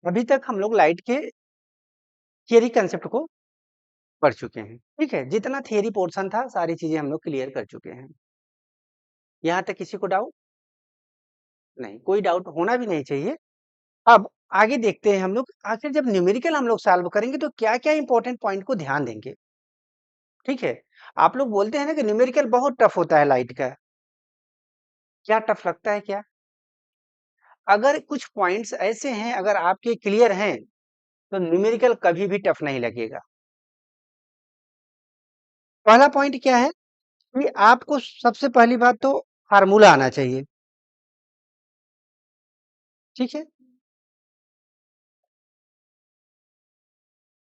अभी तक हम लोग लाइट के थियरी कंसेप्ट को पढ़ चुके हैं, ठीक है। जितना थियरी पोर्शन था सारी चीजें हम लोग क्लियर कर चुके हैं। यहाँ तक किसी को डाउट नहीं, कोई डाउट होना भी नहीं चाहिए। अब आगे देखते हैं हम लोग, आखिर जब न्यूमेरिकल हम लोग सॉल्व करेंगे तो क्या क्या इंपॉर्टेंट पॉइंट को ध्यान देंगे, ठीक है। आप लोग बोलते हैं ना कि न्यूमेरिकल बहुत टफ होता है लाइट का, क्या टफ लगता है क्या? अगर कुछ पॉइंट्स ऐसे हैं अगर आपके क्लियर हैं तो न्यूमेरिकल कभी भी टफ नहीं लगेगा। पहला पॉइंट क्या है कि आपको सबसे पहली बात तो फार्मूला आना चाहिए, ठीक है।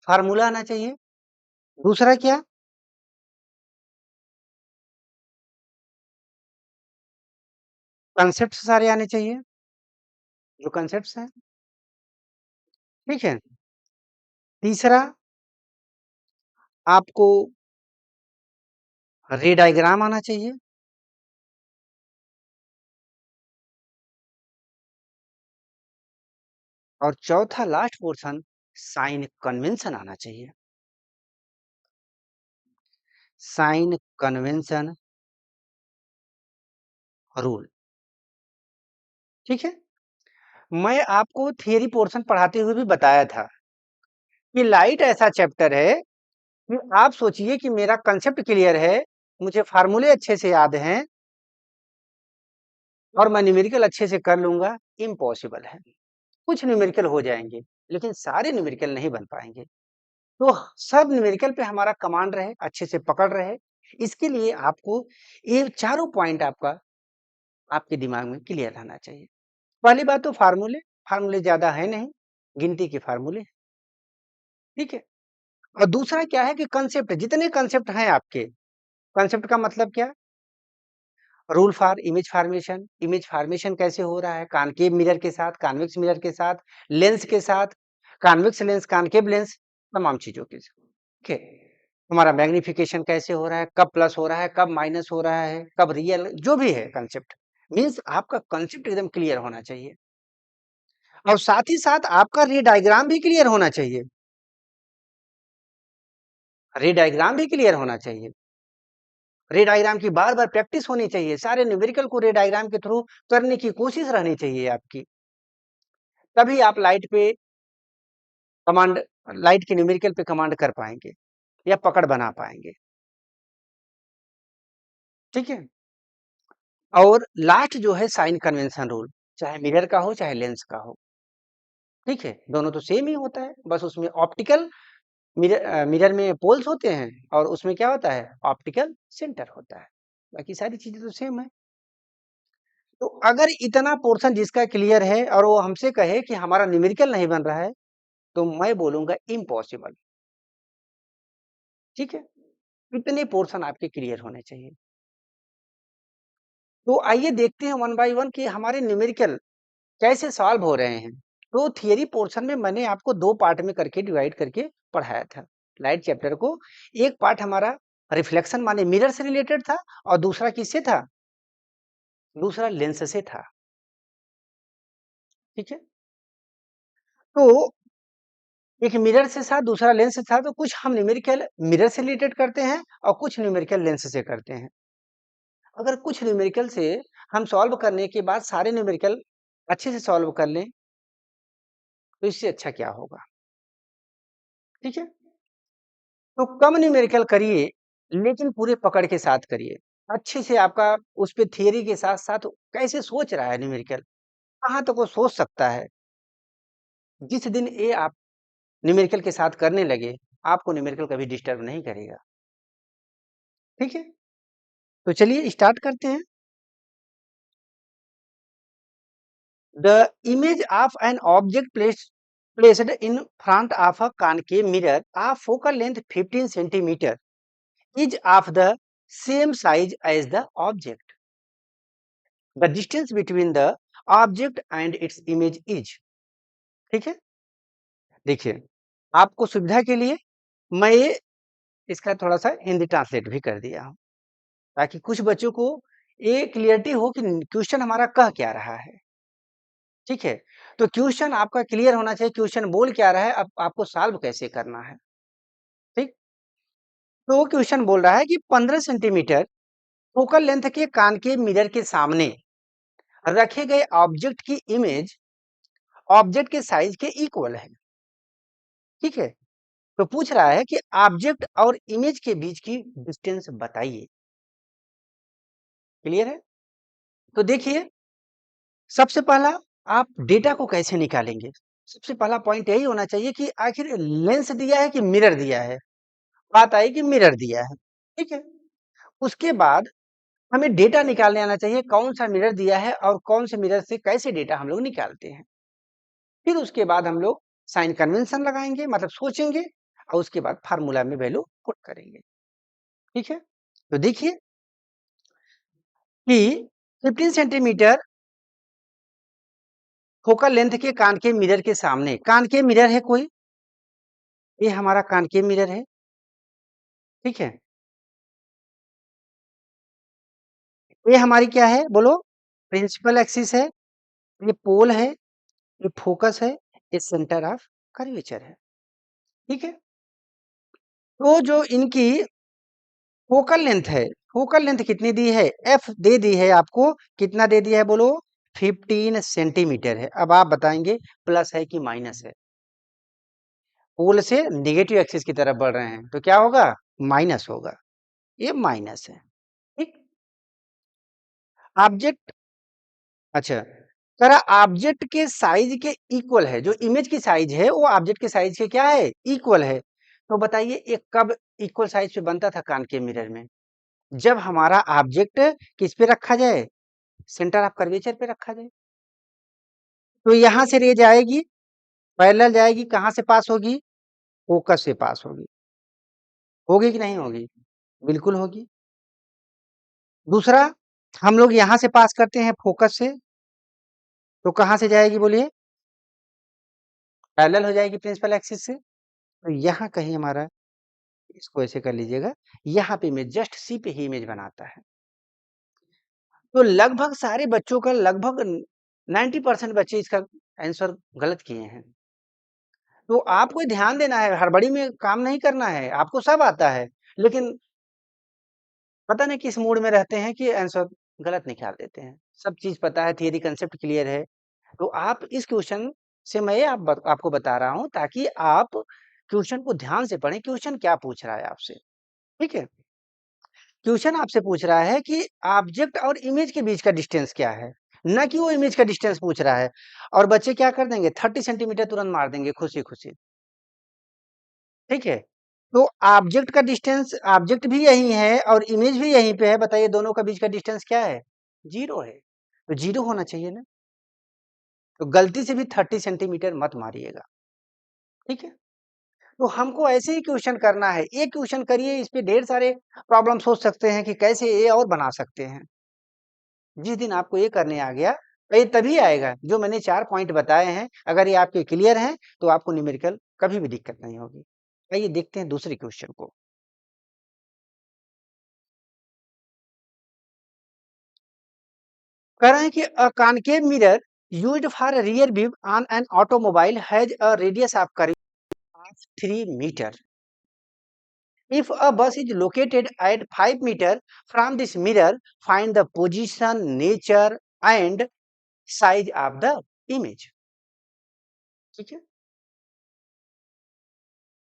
फार्मूला आना चाहिए। दूसरा क्या? कंसेप्ट सारे आने चाहिए, जो कंसेप्ट्स हैं, ठीक है। तीसरा, आपको रे डायग्राम आना चाहिए। और चौथा लास्ट पोर्शन, साइन कन्वेंशन आना चाहिए। साइन कन्वेंशन रूल, ठीक है। मैं आपको थियरी पोर्शन पढ़ाते हुए भी बताया था कि लाइट ऐसा चैप्टर है कि आप सोचिए कि मेरा कंसेप्ट क्लियर है, मुझे फार्मूले अच्छे से याद हैं और मैं न्यूमेरिकल अच्छे से कर लूंगा, इम्पॉसिबल है। कुछ न्यूमेरिकल हो जाएंगे लेकिन सारे न्यूमेरिकल नहीं बन पाएंगे। तो सब न्यूमेरिकल पे हमारा कमांड रहे, अच्छे से पकड़ रहे, इसके लिए आपको ये चारों पॉइंट आपका आपके दिमाग में क्लियर रहना चाहिए। पहली बात तो फार्मूले, फार्मूले ज्यादा है नहीं, गिनती के फार्मूले, ठीक है। और दूसरा क्या है कि कंसेप्ट, जितने कंसेप्ट हैं आपके, कंसेप्ट का मतलब क्या? Rule for image formation, image formation कैसे हो रहा है कॉनकेव मिरर के साथ, कॉन्वेक्स मिरर के साथ, लेंस के साथ, कॉन्वेक्स लेंस, कॉनकेव लेंस, तमाम चीजों के साथ, ठीक है। हमारा मैग्निफिकेशन कैसे हो रहा है, कब प्लस हो रहा है, कब माइनस हो रहा है, कब रियल, जो भी है कंसेप्ट, मीन्स आपका कंसेप्ट एकदम क्लियर होना चाहिए। और साथ ही साथ आपका रे डायग्राम भी क्लियर होना चाहिए, रे डायग्राम भी क्लियर होना चाहिए। रे डायग्राम की बार बार प्रैक्टिस होनी चाहिए, सारे न्यूमेरिकल को रे डायग्राम के थ्रू करने की कोशिश रहनी चाहिए आपकी, तभी आप लाइट पे कमांड, लाइट के न्यूमेरिकल पे कमांड कर पाएंगे या पकड़ बना पाएंगे, ठीक है। और लास्ट जो है साइन कन्वेंशन रूल, चाहे मिरर का हो चाहे लेंस का हो, ठीक है, दोनों तो सेम ही होता है, बस उसमें ऑप्टिकल मिरर, मिरर में पोल्स होते हैं और उसमें क्या होता है, ऑप्टिकल सेंटर होता है, बाकी सारी चीजें तो सेम है। तो अगर इतना पोर्शन जिसका क्लियर है और वो हमसे कहे कि हमारा न्यूमेरिकल नहीं बन रहा है, तो मैं बोलूंगा इम्पॉसिबल, ठीक है। इतने पोर्शन आपके क्लियर होने चाहिए। तो आइए देखते हैं वन बाय वन कि हमारे न्यूमेरिकल कैसे सॉल्व हो रहे हैं। तो थियरी पोर्शन में मैंने आपको दो पार्ट में करके डिवाइड करके पढ़ाया था लाइट चैप्टर को। एक पार्ट हमारा रिफ्लेक्शन माने मिरर से रिलेटेड था और दूसरा किससे था, दूसरा लेंस से था, ठीक है। तो एक मिरर से था, दूसरा लेंस से था, तो कुछ हम न्यूमेरिकल मिरर से रिलेटेड करते हैं और कुछ न्यूमेरिकल लेंस से करते हैं। अगर कुछ न्यूमेरिकल से हम सॉल्व करने के बाद सारे न्यूमेरिकल अच्छे से सॉल्व कर लें तो इससे अच्छा क्या होगा, ठीक है। तो कम न्यूमेरिकल करिए लेकिन पूरे पकड़ के साथ करिए, अच्छे से आपका उस पे थियरी के साथ साथ कैसे सोच रहा है न्यूमेरिकल, कहाँ तक वो सोच सकता है। जिस दिन ये आप न्यूमेरिकल के साथ करने लगे, आपको न्यूमेरिकल कभी डिस्टर्ब नहीं करेगा, ठीक है। तो चलिए स्टार्ट करते हैं। The image of an object placed in front of a concave mirror of focal length 15 centimeter is of the same size as the object. The distance between the object and its image is, ठीक है। देखिए, आपको सुविधा के लिए मैं ये इसका थोड़ा सा हिंदी ट्रांसलेट भी कर दिया हूं ताकि कुछ बच्चों को ये क्लियरिटी हो कि क्वेश्चन हमारा कह क्या रहा है, ठीक है? तो क्वेश्चन आपका क्लियर होना चाहिए, क्वेश्चन बोल क्या रहा है, अब आपको सॉल्व कैसे करना है, ठीक? तो वो क्वेश्चन बोल रहा है कि 15 सेंटीमीटर फोकल लेंथ के कान के मिरर के सामने रखे गए ऑब्जेक्ट की इमेज ऑब्जेक्ट के साइज के इक्वल है, ठीक है? तो पूछ रहा है कि ऑब्जेक्ट और इमेज के बीच की डिस्टेंस बताइए। क्लियर है? तो देखिए, सबसे पहला आप डेटा को कैसे निकालेंगे? सबसे पहला पॉइंट यही होना चाहिए कि आखिर लेंस दिया है कि मिरर दिया है? बात आई कि मिरर दिया है, ठीक है? उसके बाद हमें डेटा निकालने आना चाहिए, कौन सा मिरर दिया है और कौन से मिरर से कैसे डेटा हम लोग निकालते हैं। फिर उसके बाद हम लोग साइन कन्वेंशन लगाएंगे, मतलब सोचेंगे, और उसके बाद फार्मूला में वैल्यू पुट करेंगे, ठीक है? तो देखिए कि 15 सेंटीमीटर फोकल लेंथ के कान के मिरर के सामने, कान के मिरर है कोई, ये हमारा कान के मिरर है, ठीक है? ये हमारी क्या है बोलो? प्रिंसिपल एक्सिस है, ये पोल है, ये फोकस है, ये सेंटर ऑफ कर्वेचर है, ठीक है? तो जो इनकी फोकल लेंथ है, फोकल लेंथ कितनी दी है? एफ दे दी है आपको, कितना दे दिया है बोलो? 15 सेंटीमीटर है। अब आप बताएंगे प्लस है कि माइनस है? पोल से नेगेटिव एक्सिस की तरफ बढ़ रहे हैं तो क्या होगा? माइनस होगा, ये माइनस है, ठीक? ऑब्जेक्ट, अच्छा, करा ऑब्जेक्ट के साइज के इक्वल है, जो इमेज की साइज है वो ऑब्जेक्ट के साइज के क्या है? इक्वल है। तो बताइए ये कब इक्वल साइज पे बनता था कान के मिरर में? जब हमारा ऑब्जेक्ट किस पे रखा जाए? सेंटर ऑफ कर्वेचर पे रखा जाए। तो यहाँ से रे जाएगी, पैरेलल जाएगी, कहाँ से पास होगी? फोकस से पास होगी। होगी कि नहीं होगी? बिल्कुल होगी। दूसरा, हम लोग यहाँ से पास करते हैं फोकस से, तो कहाँ से जाएगी बोलिए? पैरेलल हो जाएगी प्रिंसिपल एक्सिस से। तो यहाँ कहीं हमारा, इसको ऐसे कर लीजिएगा, यहाँ पे इमेज जस्ट सी पे ही इमेज बनाता है। तो लगभग सारे बच्चों का, लगभग 90% बच्चे इसका आंसर गलत किए हैं। तो आपको ध्यान देना है, हड़बड़ी में काम नहीं करना है, आपको सब आता है, लेकिन पता नहीं किस मूड में रहते हैं कि आंसर गलत निकाल देते हैं। सब चीज़ पता है, थियरी कांसेप्ट क्लियर है। तो आप इस क्वेश्चन से मैं आपको बता रहा हूँ ताकि आप क्वेश्चन को ध्यान से पढ़ें, क्वेश्चन क्या पूछ रहा है आपसे, ठीक है? क्वेश्चन आपसे पूछ रहा है कि ऑब्जेक्ट और इमेज के बीच का डिस्टेंस क्या है, ना कि वो इमेज का डिस्टेंस पूछ रहा है। और बच्चे क्या कर देंगे? 30 सेंटीमीटर तुरंत मार देंगे खुशी-खुशी, ठीक है? तो ऑब्जेक्ट का डिस्टेंस, ऑब्जेक्ट भी यही है और इमेज भी यहीं पे है, बताइए दोनों का बीच का डिस्टेंस क्या है? 0 है। तो 0 होना चाहिए ना? तो गलती से भी 30 सेंटीमीटर मत मारिएगा, ठीक है? तो हमको ऐसे ही क्वेश्चन करना है। एक क्वेश्चन करिए, इस पे ढेर सारे प्रॉब्लम सोच सकते हैं कि कैसे ये और बना सकते हैं। जिस दिन आपको ये करने आ गया, तो ये तभी आएगा जो मैंने 4 पॉइंट बताए हैं, अगर ये आपके क्लियर हैं, तो आपको न्यूमेरिकल कभी भी दिक्कत नहीं होगी। आइए देखते हैं दूसरे क्वेश्चन को। कह रहे हैं कि a concave mirror used for rear view on an automobile has a radius of करीब 3 metre. If a bus is located at 5 meter from this mirror, find the position, nature and size of the image. ठीक है?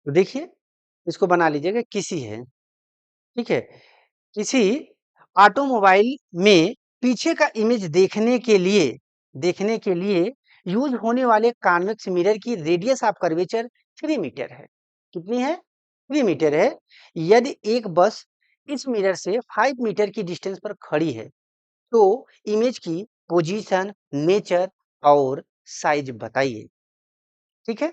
तो देखिए, इसको बना लीजिएगा, किसी है, ठीक है? किसी ऑटोमोबाइल में पीछे का इमेज देखने के लिए यूज होने वाले कॉन्वेक्स मिरर की रेडियस ऑफ कर्वेचर 3 मीटर है। कितनी है? 3 मीटर है। यदि एक बस इस मिरर से 5 मीटर की डिस्टेंस पर खड़ी है, तो इमेज की पोजीशन, नेचर और साइज बताइए। ठीक है?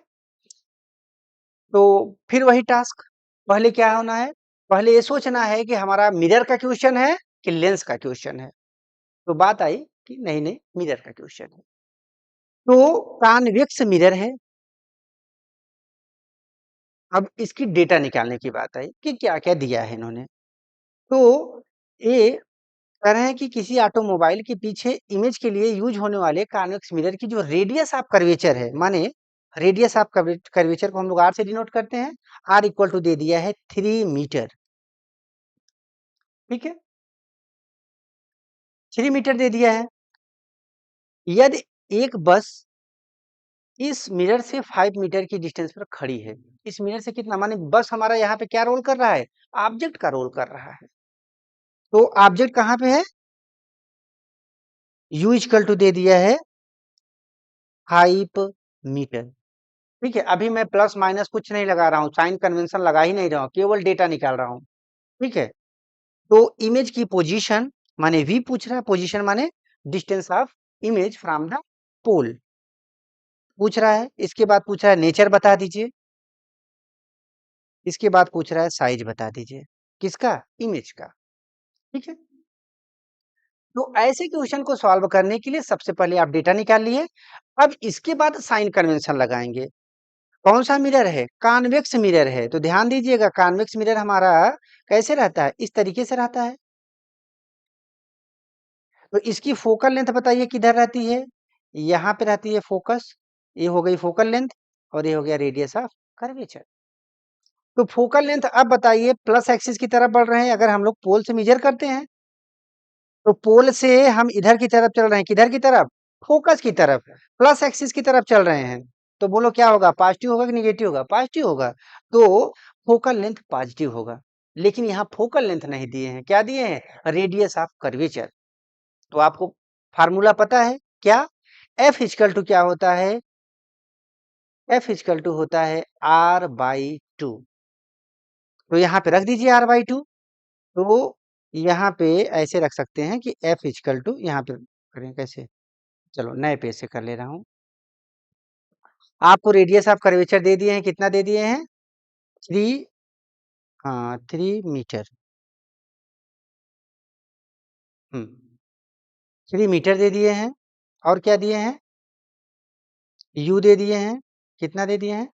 तो फिर वही टास्क, पहले क्या होना है? पहले ये सोचना है कि हमारा मिरर का क्वेश्चन है कि लेंस का क्वेश्चन है। तो बात आई कि नहीं, मिरर का क्वेश्चन है। तो कॉन्वेक्स मिरर है। अब इसकी डेटा निकालने की बात आई कि क्या-क्या दिया है इन्होंने। तो ये कह रहे हैं कि किसी ऑटोमोबाइल के पीछे इमेज के लिए यूज होने वाले कॉन्वेक्स मिरर की जो रेडियस ऑफ कर्वेचर है, माने रेडियस ऑफ कर्वेचर को हम लोग आर से डिनोट करते हैं। आर इक्वल टू दे दिया है 3 मीटर। ठीक है, 3 मीटर दे दिया है। यदि एक बस इस मिरर से 5 मीटर की डिस्टेंस पर खड़ी है, इस मिरर से कितना, माने बस हमारा यहाँ पे क्या रोल कर रहा है, ऑब्जेक्ट का रोल कर रहा है। तो ऑब्जेक्ट कहाँ पे है, u इक्वल टू दे दिया है 5 मीटर। ठीक है, अभी मैं प्लस माइनस कुछ नहीं लगा रहा हूँ, साइन कन्वेंशन लगा ही नहीं रहा हूँ, केवल डेटा निकाल रहा हूँ। ठीक है, तो इमेज की पोजीशन माने v पूछ रहा है, पोजीशन माने distance of image from the pole पूछ रहा है। इसके बाद पूछ रहा है नेचर बता दीजिए। इसके बाद पूछ रहा है साइज बता दीजिए, किसका, इमेज का। ठीक है, तो ऐसे क्वेश्चन को सॉल्व करने के लिए सबसे पहले आप डेटा निकाल लिए। अब इसके बाद साइन कन्वेंशन लगाएंगे। कौन सा मिरर है, कॉन्वेक्स मिरर है, तो ध्यान दीजिएगा कॉन्वेक्स मिरर हमारा कैसे रहता है, इस तरीके से रहता है। तो इसकी फोकल लेंथ बताइए किधर रहती है, यहाँ पे रहती है फोकस। ये हो गई फोकल लेंथ और ये हो गया रेडियस ऑफ कर्वेचर। तो फोकल लेंथ अब बताइए प्लस एक्सिस की तरफ बढ़ रहे हैं, अगर हम लोग पोल से मेजर करते हैं तो पोल से हम इधर की तरफ चल रहे हैं, किधर की तरफ, फोकस की तरफ, प्लस एक्सिस की तरफ चल रहे हैं। तो बोलो क्या होगा, पॉजिटिव होगा कि निगेटिव होगा, पॉजिटिव होगा। तो फोकल लेंथ पॉजिटिव होगा। लेकिन यहाँ फोकल लेंथ नहीं दिए हैं, क्या दिए हैं, रेडियस ऑफ कर्वेचर। तो आपको फार्मूला पता है क्या, एफ इक्वल टू क्या होता है, एफ इक्वल टू होता है r/2। तो यहाँ पे रख दीजिए r/2। तो यहाँ पे ऐसे रख सकते हैं कि एफ इक्वल टू, यहाँ पे करें कैसे, चलो नए पेज से कर ले रहा हूँ। आपको रेडियस ऑफ कर्वेचर दे दिए हैं, कितना दे दिए हैं, 3, हाँ 3 मीटर। 3 मीटर दे दिए हैं। और क्या दिए हैं, यू दे दिए हैं, कितना दे दिए हैं,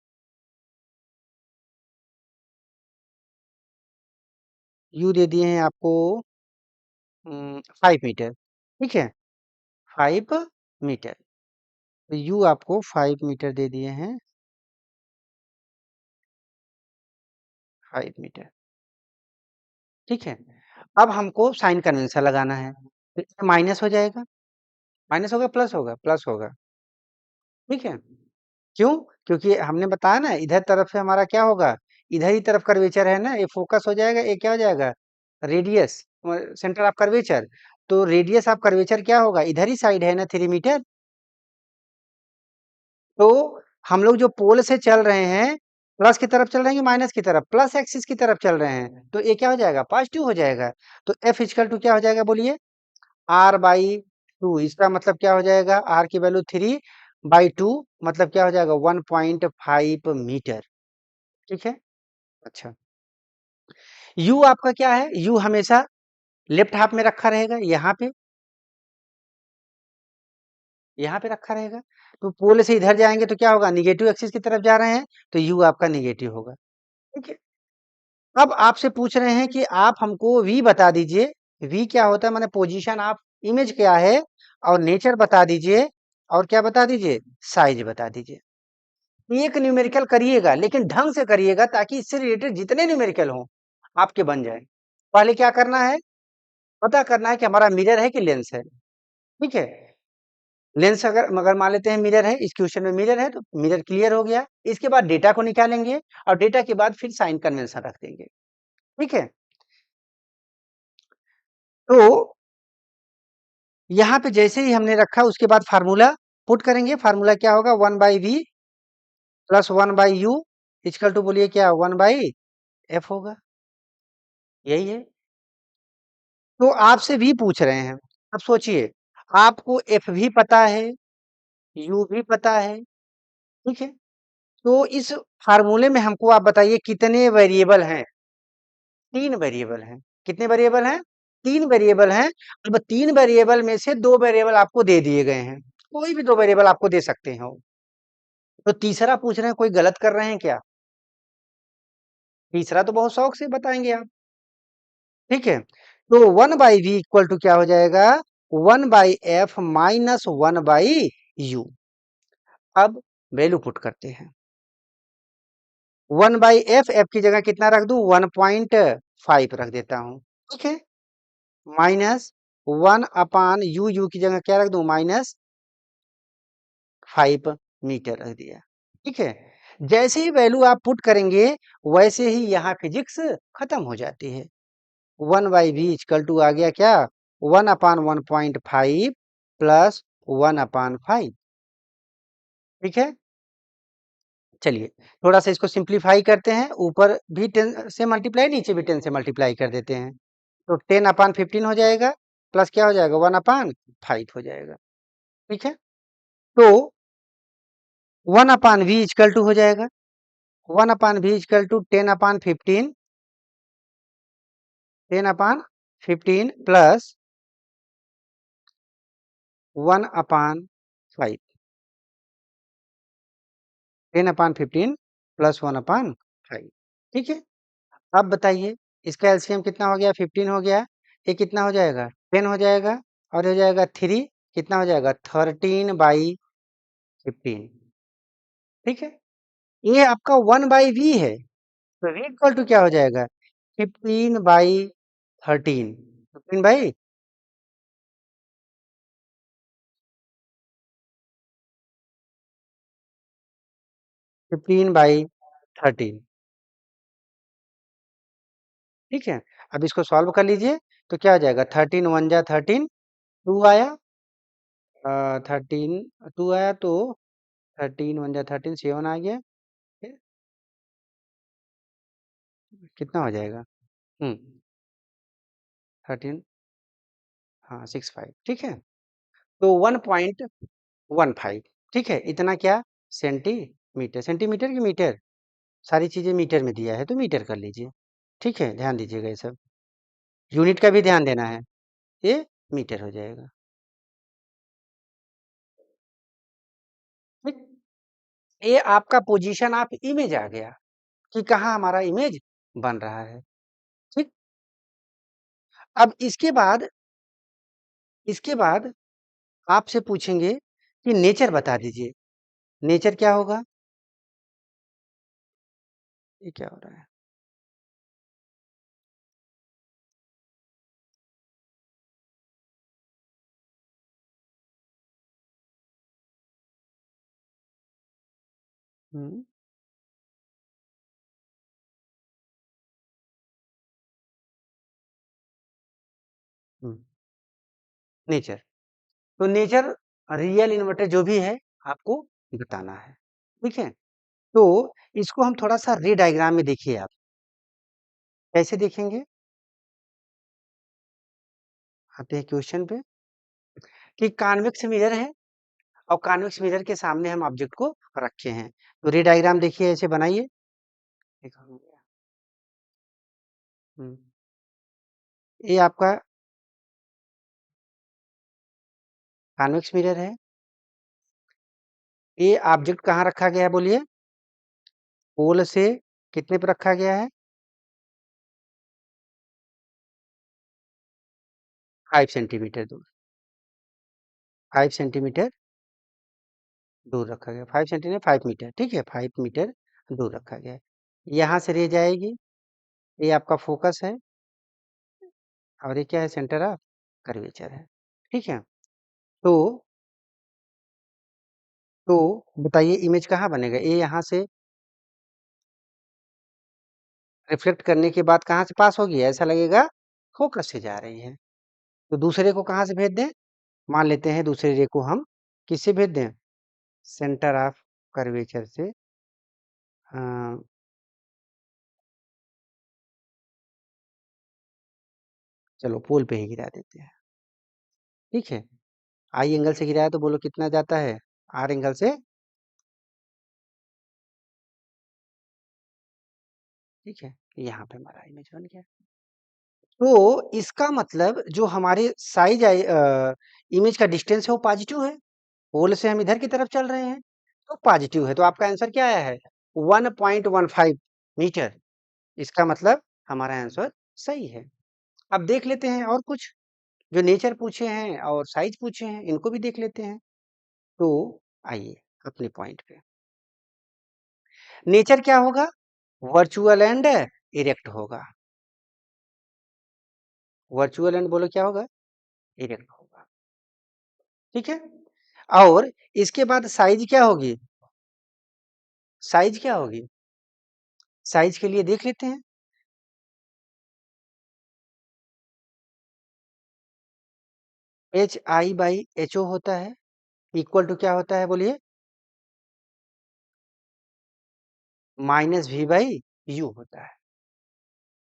यू दे दिए हैं आपको 5 मीटर। ठीक है, 5 मीटर। तो यू आपको 5 मीटर दे दिए हैं, 5 मीटर। ठीक है, अब हमको साइन कन्वेंशन लगाना है, तो माइनस हो जाएगा, माइनस होगा प्लस होगा, प्लस होगा। ठीक है, क्यों, क्योंकि हमने बताया ना इधर तरफ से हमारा क्या होगा, इधर ही तरफ कर्वेचर है ना, ये फोकस हो जाएगा, ये क्या हो जाएगा, रेडियस, सेंटर ऑफ कर्वेचर। तो रेडियस ऑफ कर्वेचर क्या होगा, इधर ही साइड है ना 3 मीटर। तो हम लोग जो पोल से चल रहे हैं, प्लस की तरफ चल रहे हैं कि माइनस की तरफ, प्लस एक्सिस की तरफ चल रहे हैं, तो ये क्या हो जाएगा, पॉजिटिव हो जाएगा। तो एफ इक्वल टू क्या हो जाएगा बोलिए, r/2। इसका मतलब क्या हो जाएगा, r की वैल्यू 3/2 मतलब क्या हो जाएगा, 1.5 मीटर। ठीक है, अच्छा, u आपका क्या है, u हमेशा लेफ्ट हाफ में रखा रहेगा, यहाँ पे रखा रहेगा। तो पोल से इधर जाएंगे तो क्या होगा, निगेटिव एक्सिस की तरफ जा रहे हैं, तो u आपका निगेटिव होगा। ठीक है, अब आपसे पूछ रहे हैं कि आप हमको v बता दीजिए, v क्या होता है, माने पोजीशन ऑफ इमेज क्या है, और नेचर बता दीजिए, और क्या बता दीजिए, साइज बता दीजिए। एक न्यूमेरिकल करिएगा, लेकिन ढंग से करिएगा, ताकि इससे रिलेटेड जितने न्यूमेरिकल हों आपके बन जाए। पहले क्या करना है, पता करना है कि हमारा मिरर है कि लेंस है। ठीक है, लेंस अगर मगर मान लेते हैं मिरर है, इस क्वेश्चन में मिरर है, तो मिरर क्लियर हो गया। इसके बाद डेटा को निकालेंगे, और डेटा के बाद फिर साइन कन्वेंशन रख देंगे। ठीक है, तो यहाँ पे जैसे ही हमने रखा, उसके बाद फार्मूला पुट करेंगे। फार्मूला क्या होगा, 1/v plus 1/u equal to बोलिए क्या, 1/f होगा, यही है। तो आपसे भी पूछ रहे हैं, अब सोचिए, आपको एफ भी पता है, यू भी पता है। ठीक है, तो इस फार्मूले में हमको आप बताइए कितने वेरिएबल हैं, 3 वेरिएबल हैं। कितने वेरिएबल हैं, 3 वेरिएबल हैं। अब 3 वेरिएबल में से 2 वेरिएबल आपको दे दिए गए हैं, कोई भी 2 वेरिएबल आपको दे सकते हो। तो तीसरा पूछ रहे हैं, कोई गलत कर रहे हैं क्या, तीसरा तो बहुत शौक से बताएंगे आप। ठीक है, तो 1/v इक्वल टू क्या हो जाएगा? 1/f minus 1/u। अब वैल्यू पुट करते हैं। 1/f, f की जगह कितना रख दूं? 1.5 रख देता हूं। ठीक है, माइनस 1/u, u की जगह क्या रख दूं? -5 मीटर रख दिया। ठीक है, जैसे ही वैल्यू आप पुट करेंगे वैसे ही यहाँ फिजिक्स खत्म हो जाती है। 1/v इक्वल टू आ गया क्या? 1/1.5 प्लस 1/5। ठीक है, चलिए थोड़ा सा इसको सिंप्लीफाई करते हैं। ऊपर भी 10 से मल्टीप्लाई, नीचे भी 10 से मल्टीप्लाई कर देते हैं। तो 10/15 हो जाएगा, प्लस क्या हो जाएगा? 1/5 हो जाएगा। ठीक है, तो 1/v इक्वल टू हो जाएगा 1/v equal to 10/15, 10/15 plus 1/5, 10/15 plus 1/5। ठीक है, अब बताइए इसका एलसीएम कितना हो गया? 15 हो गया। ये कितना हो जाएगा? 10 हो जाएगा, और हो जाएगा 3, कितना हो जाएगा? 13/15। ठीक है, ये आपका 1/v है, तो v इक्वल टू क्या हो जाएगा? 15/13, 15/13। ठीक है, अब इसको सॉल्व कर लीजिए तो क्या हो जाएगा? 13 1 जा 13, 2 आया, 13 2 आया, तो 13 1 जा 13, 7 आ गया। फिर कितना हो जाएगा? 13, हाँ 65। ठीक है, तो 1.15। ठीक है, इतना क्या? सेंटीमीटर, सेंटीमीटर की मीटर? सारी चीजें मीटर में दिया है तो मीटर कर लीजिए। ठीक है, ध्यान दीजिएगा ये सब, यूनिट का भी ध्यान देना है। ये मीटर हो जाएगा। ठीक, ये आपका पोजीशन ऑफ इमेज आ गया कि कहाँ हमारा इमेज बन रहा है। ठीक, अब इसके बाद आपसे पूछेंगे कि नेचर बता दीजिए। नेचर क्या होगा? ये क्या हो रहा है? हम्म, हम्म, नेचर। तो नेचर, रियल इन्वर्टर जो भी है आपको बताना है। ठीक है, तो इसको हम थोड़ा सा रे डायग्राम में देखिए आप। कैसे देखेंगे? आते हैं क्वेश्चन पे कि कॉन्वेक्स मिरर है और कॉन्वेक्स मिरर के सामने हम ऑब्जेक्ट को रखे हैं। तो रे डायग्राम देखिए, ऐसे बनाइए। देखो, हो गया। हम्म, ये आपका कॉन्वेक्स मिरर है। ये ऑब्जेक्ट कहाँ रखा गया है बोलिए? पोल से कितने पर रखा गया है? 5 सेंटीमीटर दूर, 5 सेंटीमीटर दूर रखा गया। 5 सेंटीमीटर, 5 मीटर। ठीक है, 5 मीटर दूर रखा गया है। यहाँ से रे जाएगी, ये आपका फोकस है, और ये क्या है? सेंटर ऑफ कर्वेचर है। ठीक है, तो तो बताइए इमेज कहाँ बनेगा? ये यहाँ से रिफ्लेक्ट करने के बाद कहाँ से पास होगी? ऐसा लगेगा फोकस से जा रही है। तो दूसरे को कहाँ से भेज दें? मान लेते हैं दूसरे रे को हम किससे भेज दें? सेंटर ऑफ कर्वेचर से। अ, चलो पोल पे ही गिरा देते हैं। ठीक है, आई एंगल से गिराया तो बोलो कितना जाता है? आर एंगल से। ठीक है, यहाँ पे हमारा इमेज बन गया। तो इसका मतलब जो हमारे साइज इमेज का डिस्टेंस है वो पॉजिटिव है। पोल से हम इधर की तरफ चल रहे हैं तो पॉजिटिव है। तो आपका आंसर क्या आया है? 1.15 मीटर। इसका मतलब हमारा आंसर सही है। अब देख लेते हैं और कुछ जो नेचर पूछे हैं और साइज पूछे हैं, इनको भी देख लेते हैं। तो आइए अपने पॉइंट पे। नेचर क्या होगा? वर्चुअल एंड इरेक्ट होगा। वर्चुअल एंड बोलो क्या होगा? इरेक्ट होगा। ठीक है। और इसके बाद साइज क्या होगी? साइज क्या होगी? साइज के लिए देख लेते हैं। H I by H O होता है, इक्वल टू क्या होता है बोलिए? माइनस वी बाई यू होता है।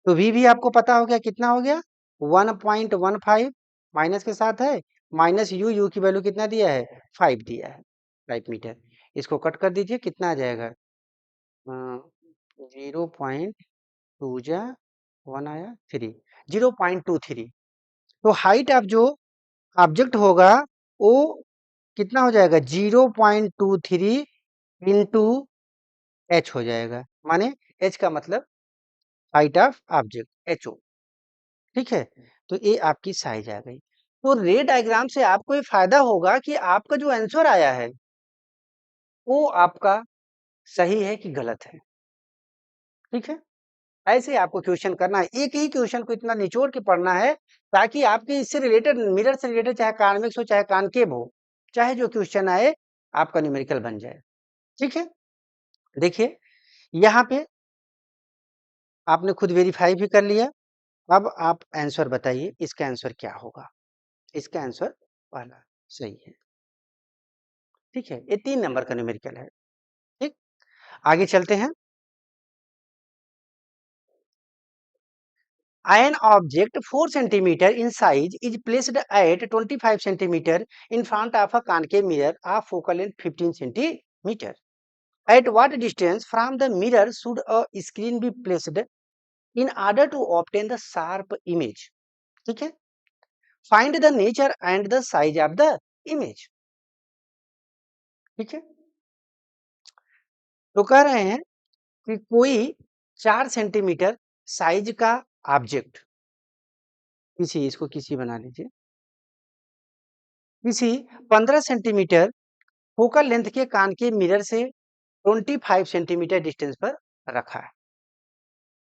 तो वी भी आपको पता हो गया, कितना हो गया? 1.15 माइनस के साथ है, माइनस यू, यू की वैल्यू कितना दिया है? 5 दिया है, 5 मीटर। इसको कट कर दीजिए, कितना आ जाएगा? 0.2 जा 1 आया 3, 0.23। तो हाइट ऑफ जो ऑब्जेक्ट होगा वो कितना हो जाएगा? 0.23 इंटू एच हो जाएगा, माने एच का मतलब height of object, H O. ठीक है। तो ये आपकी साइज आ गई। तो रे डायग्राम से आपको ये फायदा होगा कि आपका जो आंसर आया है वो आपका सही है कि गलत है। ठीक है। ऐसे आपको क्वेश्चन करना है, एक ही क्वेश्चन को इतना निचोड़ के पढ़ना है ताकि आपके इससे रिलेटेड, मिरर से रिलेटेड, चाहे कॉन्वेक्स हो चाहे कॉनकेव हो, चाहे जो क्वेश्चन आए आपका न्यूमेरिकल बन जाए। ठीक है। देखिए यहाँ पे आपने खुद वेरीफाई भी कर लिया। अब आप आंसर बताइए, इसका आंसर क्या होगा? इसका आंसर पहला सही है। ठीक है, ये 3 नंबर का न्यूमेरिकल है। ठीक, आगे चलते हैं। An object 4 centimeter in size is placed at 25 centimeter in front of a concave mirror of focal length 15 centimeter. At what distance from the mirror should a screen be placed in order to obtain the sharp image? ठीक है, find the nature and the size of the image. ठीक है, तो कह रहे हैं कि कोई 4 सेंटीमीटर साइज का ऑब्जेक्ट, किसी, इसको किसी बना लीजिए, किसी 15 सेंटीमीटर फोकल लेंथ के कान के मिरर से 25 सेंटीमीटर डिस्टेंस पर रखा है।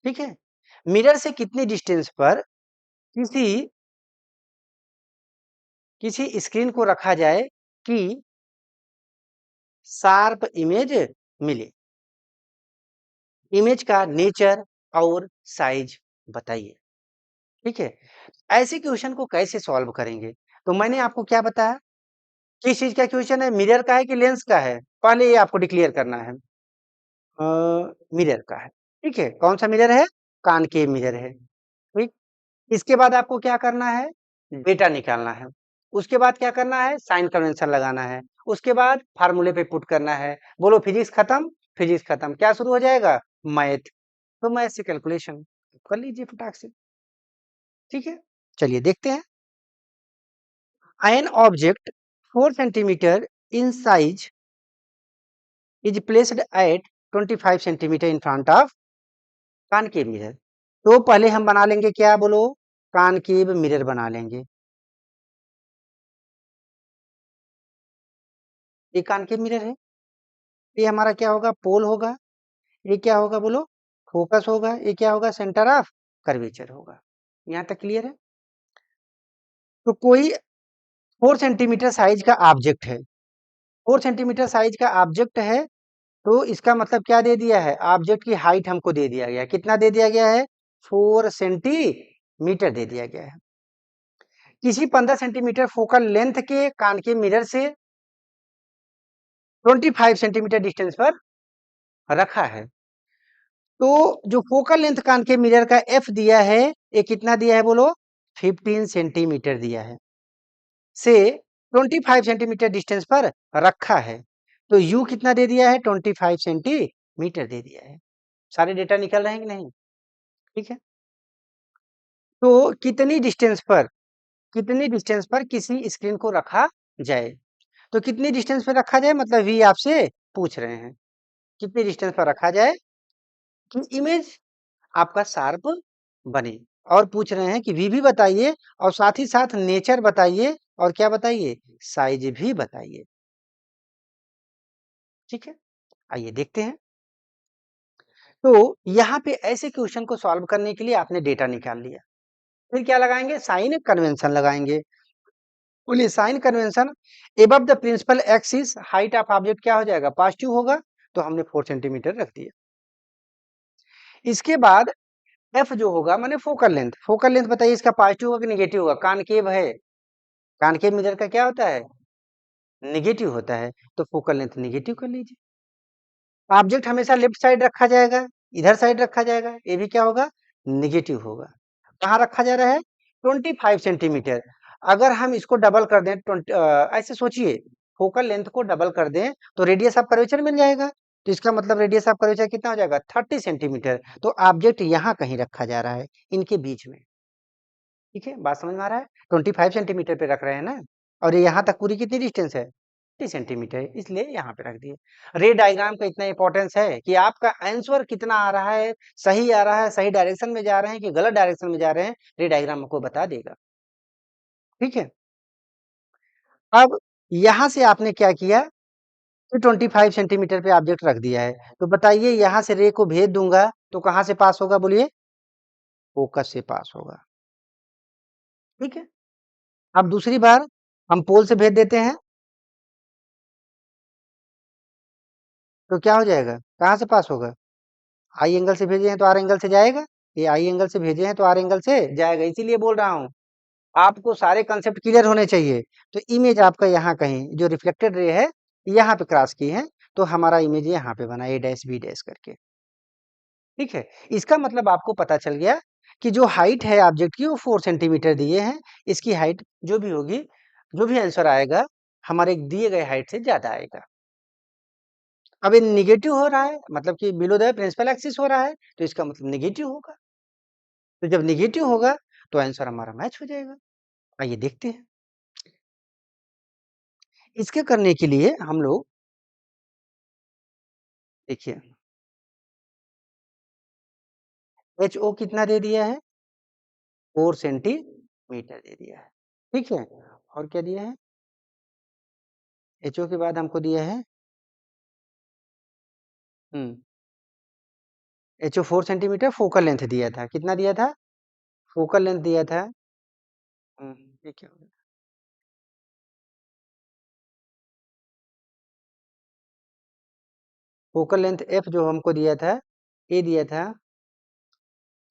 ठीक है, मिरर से कितनी डिस्टेंस पर किसी किसी स्क्रीन को रखा जाए कि शार्प इमेज मिले? इमेज का नेचर और साइज बताइए। ठीक है, ऐसे क्वेश्चन को कैसे सॉल्व करेंगे? तो मैंने आपको क्या बताया, किस चीज का क्वेश्चन है, मिरर का है कि लेंस का है? पहले ये आपको डिक्लेयर करना है। मिरर का है। ठीक है, कौन सा मिरर है? कॉनकेव मिरर है। ठीक, इसके बाद आपको क्या करना है? डेटा निकालना है। उसके बाद क्या करना है? साइन कन्वेंशन लगाना है। उसके बाद फार्मूले पे पुट करना है। बोलो फिजिक्स खत्म। फिजिक्स खत्म, क्या शुरू हो जाएगा? मैथ। तो मैथ से कैलकुलेशन कर लीजिए फटाक से। ठीक है, चलिए देखते हैं। An object 4 centimeter in size is placed at 25 centimeter in front of concave mirror. तो पहले हम बना लेंगे क्या, बोलो? कॉनकेव मिरर बना लेंगे। ये कॉनकेव मिरर है, ये हमारा क्या होगा? पोल होगा। ये क्या होगा बोलो? फोकस होगा। ये क्या होगा? सेंटर ऑफ कर्वेचर होगा। यहाँ तक क्लियर है? तो कोई 4 सेंटीमीटर साइज का ऑब्जेक्ट है, 4 सेंटीमीटर साइज का ऑब्जेक्ट है, तो इसका मतलब क्या दे दिया है? ऑब्जेक्ट की हाइट हमको दे दिया गया, कितना दे दिया गया है? 4 सेंटीमीटर दे दिया गया है। किसी 15 सेंटीमीटर फोकल लेंथ के कॉनकेव मिरर से 25 सेंटीमीटर डिस्टेंस पर रखा है। तो जो फोकल लेंथ कॉनकेव मिरर का एफ दिया है, ये कितना दिया है बोलो? 15 सेंटीमीटर दिया है, से 25 सेंटीमीटर डिस्टेंस पर रखा है। तो यू कितना दे दिया है? 25 सेंटीमीटर दे दिया है। सारे डेटा निकल रहे हैं कि नहीं? ठीक है, तो कितनी डिस्टेंस पर किसी स्क्रीन को रखा जाए? तो कितनी डिस्टेंस पर रखा जाए मतलब वी आपसे पूछ रहे हैं, कितनी डिस्टेंस पर रखा जाए कि इमेज आपका शार्प बने। और पूछ रहे हैं कि वी भी बताइए और साथ ही साथ नेचर बताइए और क्या बताइए, साइज भी बताइए। ठीक है, आइए देखते हैं। तो यहाँ पे ऐसे क्वेश्चन को सॉल्व करने के लिए आपने डेटा निकाल लिया, फिर क्या लगाएंगे, साइन कन्वेंशन लगाएंगे। बोलिए sign convention, above the principal axis height of object क्या हो जाएगा, पॉजिटिव होगा, तो हमने 4 सेंटीमीटर रख दिया। इसके बाद एफ जो होगा माने फोकल लेंथ बताइए इसका पॉजिटिव होगा कि निगेटिव होगा, कॉनकेव है, कॉनकेव मिरर का क्या होता है, निगेटिव होता है, तो फोकल लेंथ निगेटिव कर लीजिए। ऑब्जेक्ट हमेशा लेफ्ट साइड रखा जाएगा, इधर साइड रखा जाएगा, ये भी क्या होगा, निगेटिव होगा। कहाँ रखा जा रहा है, 25 सेंटीमीटर। अगर हम इसको डबल कर दें, ऐसे सोचिए, फोकल लेंथ को डबल कर दें तो रेडियस ऑफ कर्वेचर मिल जाएगा, तो इसका मतलब रेडियस ऑफ कर्वेचर कितना हो जाएगा, 30 सेंटीमीटर। तो ऑब्जेक्ट यहाँ कहीं रखा जा रहा है, इनके बीच में। ठीक है, बात समझ में आ रहा है, 25 सेंटीमीटर पे रख रहे हैं ना, और ये यहाँ तक पूरी कितनी डिस्टेंस है, 30 सेंटीमीटर, इसलिए यहाँ पे रख दिए। रे डायग्राम का इतना इंपॉर्टेंस है कि आपका आंसर कितना आ रहा है, सही आ रहा है, सही डायरेक्शन में जा रहे हैं कि गलत डायरेक्शन में जा रहे हैं, रे डायग्राम आपको बता देगा। ठीक है, अब यहाँ से आपने क्या किया, तो 25 सेंटीमीटर पे ऑब्जेक्ट रख दिया है, तो बताइए यहाँ से रे को भेज दूंगा तो कहाँ से पास होगा, बोलिए, फोकस से पास होगा। ठीक है, अब दूसरी बार हम पोल से भेज देते हैं, तो क्या हो जाएगा, कहाँ से पास होगा, आई एंगल से भेजे हैं तो आर एंगल से जाएगा, ये आई एंगल से भेजे हैं तो आर एंगल से जाएगा, इसीलिए बोल रहा हूँ आपको सारे कंसेप्ट क्लियर होने चाहिए। तो इमेज आपका यहाँ कहीं जो रिफ्लेक्टेड रे है यहाँ पे क्रॉस की है, तो हमारा इमेज यहाँ पे बना, ए डैश बी डैश करके। ठीक है, इसका मतलब आपको पता चल गया कि जो हाइट है ऑब्जेक्ट की वो 4 सेंटीमीटर दिए हैं, इसकी हाइट जो भी होगी, जो भी आंसर आएगा हमारे दिए गए हाइट से ज्यादा आएगा। अब ये निगेटिव हो रहा है, मतलब कि बिलो द प्रिंसिपल एक्सिस हो रहा है, तो इसका मतलब निगेटिव होगा, तो जब निगेटिव होगा तो आंसर हमारा मैच हो जाएगा। आइए देखते हैं, इसके करने के लिए हम लोग देखिए, एच ओ कितना दे दिया है, 4 सेंटीमीटर दे दिया है। ठीक है, और क्या दिया है, एच ओ के बाद हमको दिया है H O 4 centimetre focal length दिया था, कितना दिया था, फोकल लेंथ दिया था, ये क्या हो गया? फोकल लेंथ एफ जो हमको दिया था, ये दिया था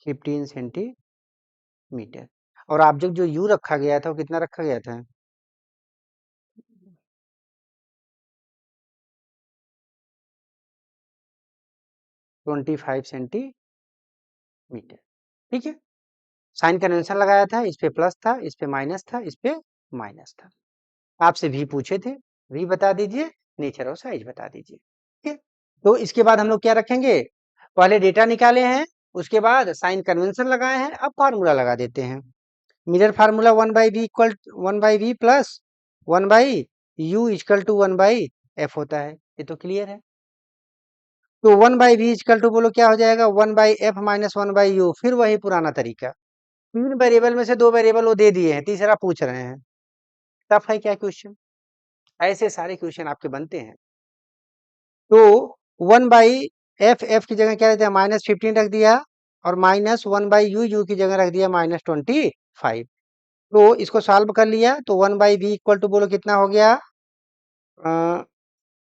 15 सेंटीमीटर, और ऑब्जेक्ट जो यू रखा गया था वो कितना रखा गया था, 25 सेंटीमीटर। ठीक है, साइन कन्वेंशन लगाया था, इस पे प्लस था, इस पे माइनस था, इस पे माइनस था। आपसे भी पूछे थे, भी बता दीजिए, नेचर और साइज बता दीजिए। ठीक है, तो इसके बाद हम लोग क्या रखेंगे, पहले डेटा निकाले हैं, उसके बाद साइन कन्वेंशन लगाए हैं, अब फार्मूला लगा देते हैं। Mirror formula 1/v plus 1/u equal to 1/f होता है, ये तो क्लियर है। तो 1/v इक्वल टू बोलो क्या हो जाएगा, 1/f माइनस 1/u, फिर वही पुराना तरीका, 3 वेरिएबल में से 2 वेरिएबल वो दे दिए हैं, तीसरा पूछ रहे हैं, टफ है क्या क्वेश्चन, ऐसे सारे क्वेश्चन आपके बनते हैं। तो 1/f की जगह क्या रहता है, -15 रख दिया, और -1/u की जगह रख दिया -25। तो इसको सॉल्व कर लिया, तो 1/v इक्वल टू बोलो कितना हो गया,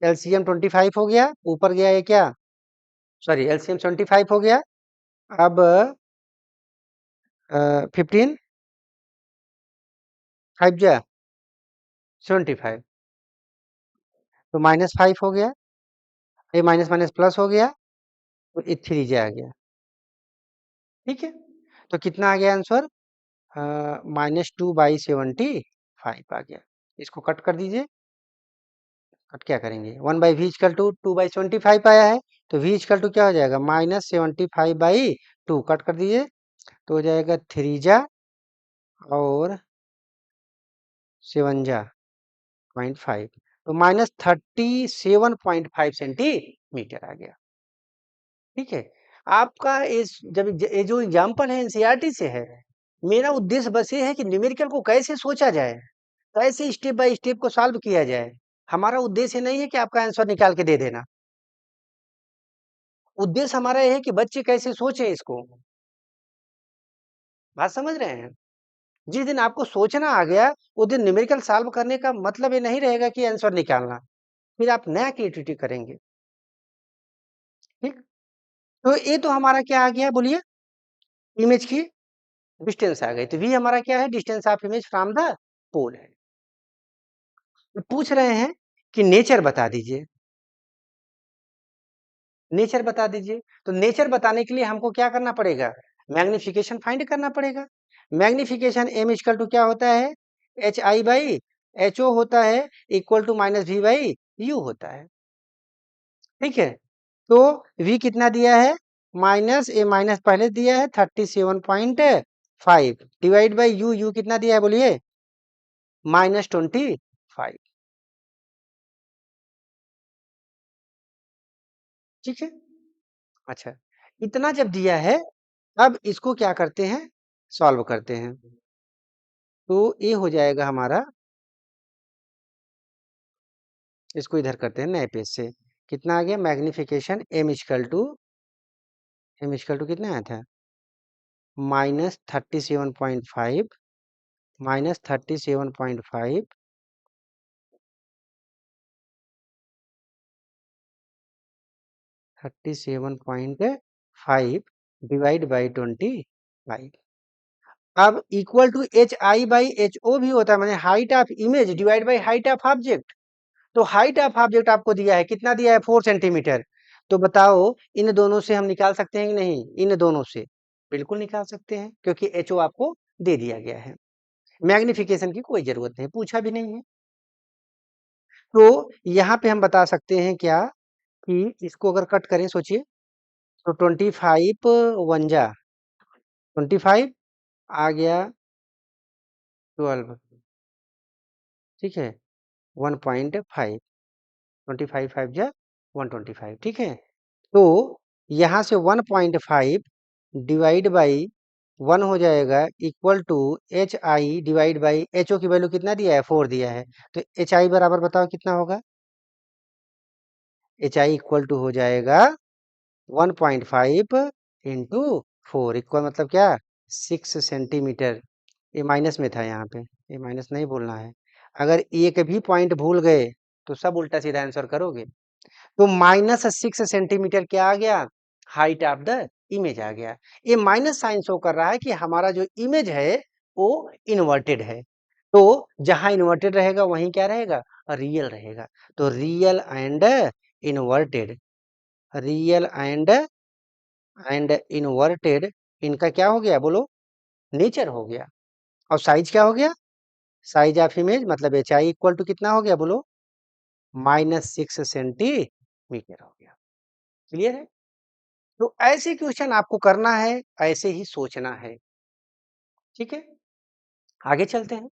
एलसीएम 25 हो गया, ऊपर गया ये क्या, सॉरी एलसीएम 25 हो गया, अब 15 5 जा 75, तो -5 हो गया, ये माइनस माइनस प्लस हो गया, तो ये 3 जा आ गया। ठीक है, तो कितना आ गया आंसर, -2/75 आ गया। इसको कट कर दीजिए, कट क्या करेंगे, 1/v इक्वल टू 2/75 आया है, तो v इक्वल टू क्या हो जाएगा, -75/2, कट कर दीजिए, तो हो जाएगा 3 जा और 7 जा 0.5, तो -37.5 सेंटीमीटर आ गया। ठीक है, आपका इस जब ये जो एग्जाम्पल है एनसीईआरटी से है। मेरा उद्देश्य बस ये है कि न्यूमेरिकल को कैसे सोचा जाए, कैसे स्टेप बाय स्टेप को सॉल्व किया जाए। हमारा उद्देश्य नहीं है कि आपका आंसर निकाल के दे देना। उद्देश्य हमारा ये है कि बच्चे कैसे सोचें इसको। बात समझ रहे हैं? जिस दिन आपको सोचना आ गया, उस दिन न्यूमेरिकल सॉल्व करने का मतलब ये नहीं रहेगा कि आंसर निकालना। फिर आप नया क्रिएटिविटी करेंगे, ठीक? तो ये तो हमारा क्या आ गया बोलिए? इमेज की डिस्टेंस आ गई। तो वी हमारा क्या है? Distance of image from the pole है। तो पूछ रहे हैं कि नेचर बता दीजिए। नेचर बता दीजिए। तो नेचर बताने के लिए हमको क्या करना पड़ेगा? मैग्नीफिकेशन फाइंड करना पड़ेगा। मैग्नीफिकेशन एम इक्वल टू क्या होता है? H I by H O होता है, equal to minus v by u होता है। ठीक है? तो v कितना दिया है? माइनस ए माइनस पहले दिया है 37.5 डिवाइड बाई यू, यू कितना दिया है बोलिए? -25। ठीक है? अच्छा, इतना जब दिया है, अब इसको क्या करते हैं? सॉल्व करते हैं। तो ये हो जाएगा हमारा, इसको इधर करते हैं नए पेज से। कितना आ गया? मैग्नीफिकेशन एम इक्वल टू कितना आया था? -37.5 -37.5 37.5 डिवाइड बाई 25। अब equal to H I by H O भी होता है, मैंने height of image divide by height of object. तो हाइट ऑफ ऑब्जेक्ट आपको दिया है, कितना दिया है? 4 सेंटीमीटर। तो बताओ इन दोनों से हम निकाल सकते हैं कि नहीं? इन दोनों से बिल्कुल निकाल सकते हैं, क्योंकि एच ओ आपको दे दिया गया है। मैग्निफिकेशन की कोई जरूरत नहीं, पूछा भी नहीं है। तो यहाँ पे हम बता सकते हैं क्या, कि इसको अगर कट करें, सोचिए। तो 25 वन जा 25 आ गया 12। ठीक है? 1.5 25 5 जा 125। ठीक है? तो यहाँ से 1.5 डिवाइड बाई 1 हो जाएगा, equal to H I divide by H O की वैल्यू कितना दिया है? 4 दिया है। तो एच आई बराबर बताओ कितना होगा? एच आई इक्वल टू हो जाएगा 1.5 इंटू 4, इक्वल मतलब क्या? 6 सेंटीमीटर। ये माइनस में था यहाँ पे, ये माइनस नहीं भूलना है। अगर एक भी पॉइंट भूल गए तो सब उल्टा सीधा आंसर करोगे। तो -6 सेंटीमीटर क्या आ गया? हाइट ऑफ द इमेज आ गया। ये माइनस साइन शो कर रहा है कि हमारा जो इमेज है वो इन्वर्टेड है। तो जहां इन्वर्टेड रहेगा वहीं क्या रहेगा? रियल रहेगा। तो real and inverted, real and inverted, इनका क्या हो गया बोलो? नेचर हो गया। और साइज क्या हो गया? साइज ऑफ इमेज मतलब एच आई इक्वल टू कितना हो गया बोलो? -6 सेंटीमीटर हो गया। क्लियर है? तो ऐसे क्वेश्चन आपको करना है, ऐसे ही सोचना है। ठीक है? आगे चलते हैं।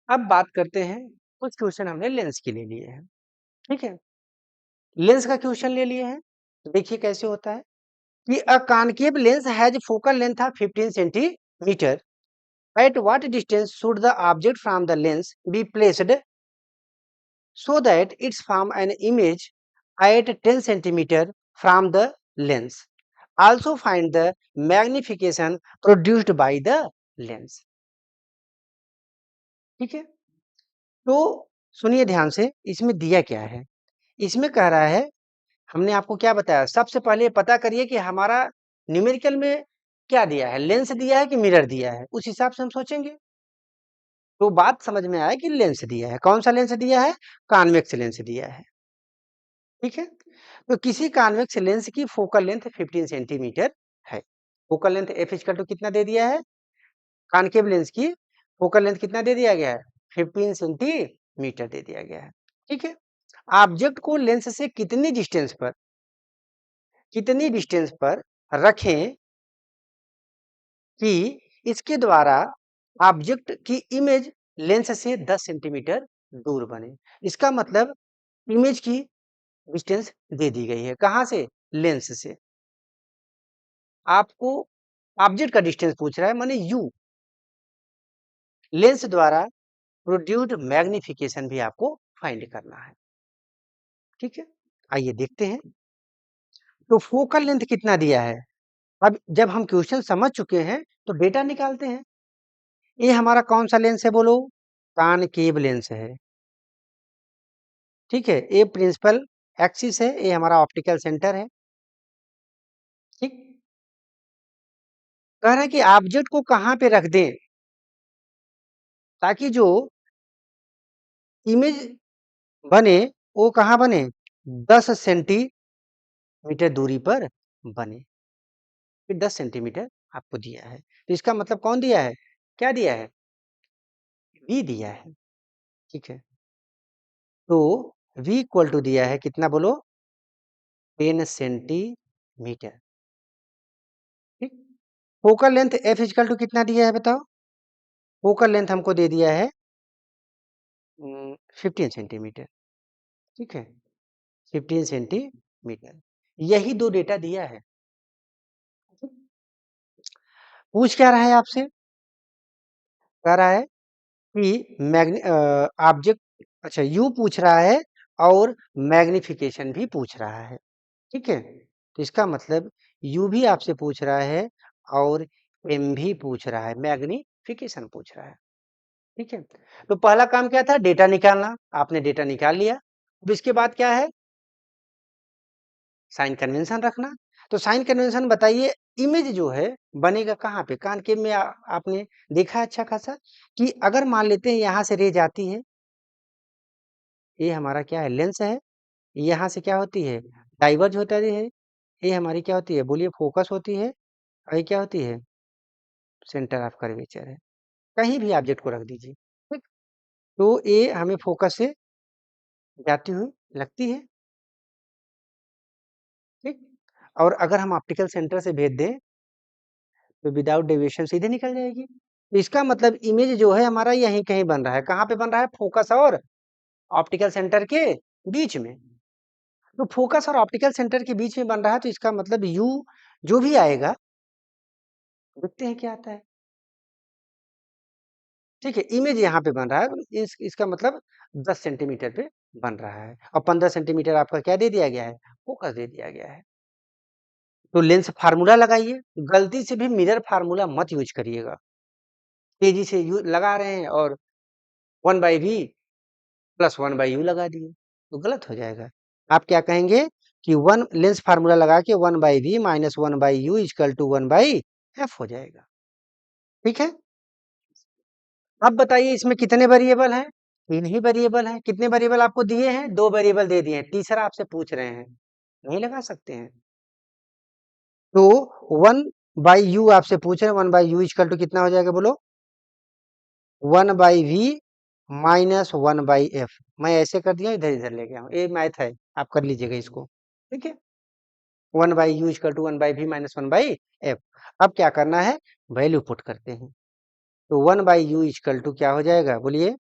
अब बात करते हैं, कुछ क्वेश्चन हमने लेंस के ले लिए हैं। ठीक है? लेंस का क्वेश्चन ले लिए हैं। तो देखिए कैसे होता है कि a concave lens has focal length of 15 centimetre. At what distance should the object from the lens be placed so that it form an image at 10 centimeter from the lens? Also find the magnification produced by the lens. ठीक है? तो सुनिए ध्यान से, इसमें दिया क्या है? इसमें कह रहा है, हमने आपको क्या बताया? सबसे पहले पता करिए कि हमारा न्यूमेरिकल में क्या दिया है? लेंस दिया है कि मिरर दिया है? उस हिसाब से हम सोचेंगे। तो बात समझ में आया कि लेंस दिया है। कौन सा लेंस दिया है? कॉन्वेक्स लेंस दिया है। ठीक है? तो किसी कॉन्वेक्स लेंस की फोकल लेंथ 15 सेंटीमीटर है। Focal length F equal to कितना दे दिया है? कॉनकेव लेंस की फोकल लेंथ कितना दे दिया गया है? 15 सेंटीमीटर दे दिया गया है। ठीक है? ऑब्जेक्ट को लेंस से कितनी डिस्टेंस पर रखें कि इसके द्वारा ऑब्जेक्ट की इमेज लेंस से 10 सेंटीमीटर दूर बने। इसका मतलब इमेज की डिस्टेंस दे दी गई है। कहाँ से? लेंस से। आपको ऑब्जेक्ट का डिस्टेंस पूछ रहा है, माने यू। लेंस द्वारा प्रोड्यूस्ड मैग्निफिकेशन भी आपको फाइंड करना है। ठीक है, आइए देखते हैं। तो फोकल लेंथ कितना दिया है? अब जब हम क्वेश्चन समझ चुके हैं तो डेटा निकालते हैं। ये हमारा कौन सा लेंस है बोलो? कॉनकेव लेंस है। ठीक है, ये प्रिंसिपल एक्सिस है, ये हमारा ऑप्टिकल सेंटर है। ठीक, कह रहा है कि ऑब्जेक्ट को कहाँ पे रख दें ताकि जो इमेज बने वो कहाँ बने? 10 सेंटीमीटर दूरी पर बने। फिर 10 सेंटीमीटर आपको दिया है, तो इसका मतलब कौन दिया है? क्या दिया है? v दिया है। ठीक है, तो v इक्वल टू दिया है कितना बोलो? 10 सेंटीमीटर। ठीक, focal length f equal to कितना दिया है बताओ? फोकल लेंथ हमको दे दिया है 15 सेंटीमीटर। ठीक है, 15 सेंटीमीटर। यही दो डेटा दिया है। पूछ क्या रहा है आपसे? कह रहा है कि ऑब्जेक्ट, अच्छा यू पूछ रहा है और मैग्निफिकेशन भी पूछ रहा है। ठीक है, तो इसका मतलब यू भी आपसे पूछ रहा है और एम भी पूछ रहा है, मैग्निफिकेशन पूछ रहा है। ठीक है, तो पहला काम क्या था? डेटा निकालना। आपने डेटा निकाल लिया। अब इसके बाद क्या है? साइन कन्वेंशन रखना। तो साइन कन्वेंशन बताइए, इमेज जो है बनेगा कहाँ पे? कॉनकेव में आपने देखा है अच्छा खासा कि अगर मान लेते हैं यहाँ से रे जाती है, ये हमारा क्या है? लेंस है। यहाँ से क्या होती है? डाइवर्ज होता है। ये हमारी क्या होती है? बोलिए, फोकस होती है। और ये क्या होती है? सेंटर ऑफ कर्वेचर है। कहीं भी ऑब्जेक्ट को रख दीजिए। ठीक, तो ये हमें फोकस से जाती हुई लगती है। ठीक, और अगर हम ऑप्टिकल सेंटर से भेज दें तो विदाउट डेविएशन सीधे निकल जाएगी। तो इसका मतलब इमेज जो है हमारा यहीं कहीं बन रहा है। कहाँ पे बन रहा है? फोकस और ऑप्टिकल सेंटर के बीच में। तो फोकस और ऑप्टिकल सेंटर के बीच में बन रहा है, तो इसका मतलब यू जो भी आएगा, देखते हैं क्या आता है। ठीक है, इमेज यहाँ पे बन रहा है, इसका मतलब 10 सेंटीमीटर पे बन रहा है और 15 सेंटीमीटर आपका क्या दे दिया गया है? फोकस दे दिया गया है। तो लेंस फार्मूला लगाइए। गलती से भी मिरर फार्मूला मत यूज करिएगा। तेजी से यू लगा रहे हैं और 1/v प्लस 1/u लगा दिए तो गलत हो जाएगा। आप क्या कहेंगे कि वन लेंस फार्मूला लगा के 1/v minus 1/u equal to 1/f हो जाएगा। ठीक है, अब बताइए इसमें कितने वेरिएबल हैं? 3 ही वेरिएबल हैं। कितने वेरिएबल आपको दिए हैं? 2 वेरिएबल दे दिए हैं, तीसरा आपसे पूछ रहे हैं, नहीं लगा सकते हैं। तो 1/u आपसे पूछ रहे हैं, 1/u इक्वल टू कितना हो जाएगा बोलो? 1/v minus 1/f। मैं ऐसे कर दिया, इधर इधर ले गया हूँ, ये मैथ है, आप कर लीजिएगा इसको। ठीक है, 1/u equal to 1/v minus 1/f। अब क्या करना है? वैल्यू पुट करते हैं। तो 1/u इक्वल टू क्या हो जाएगा बोलिए?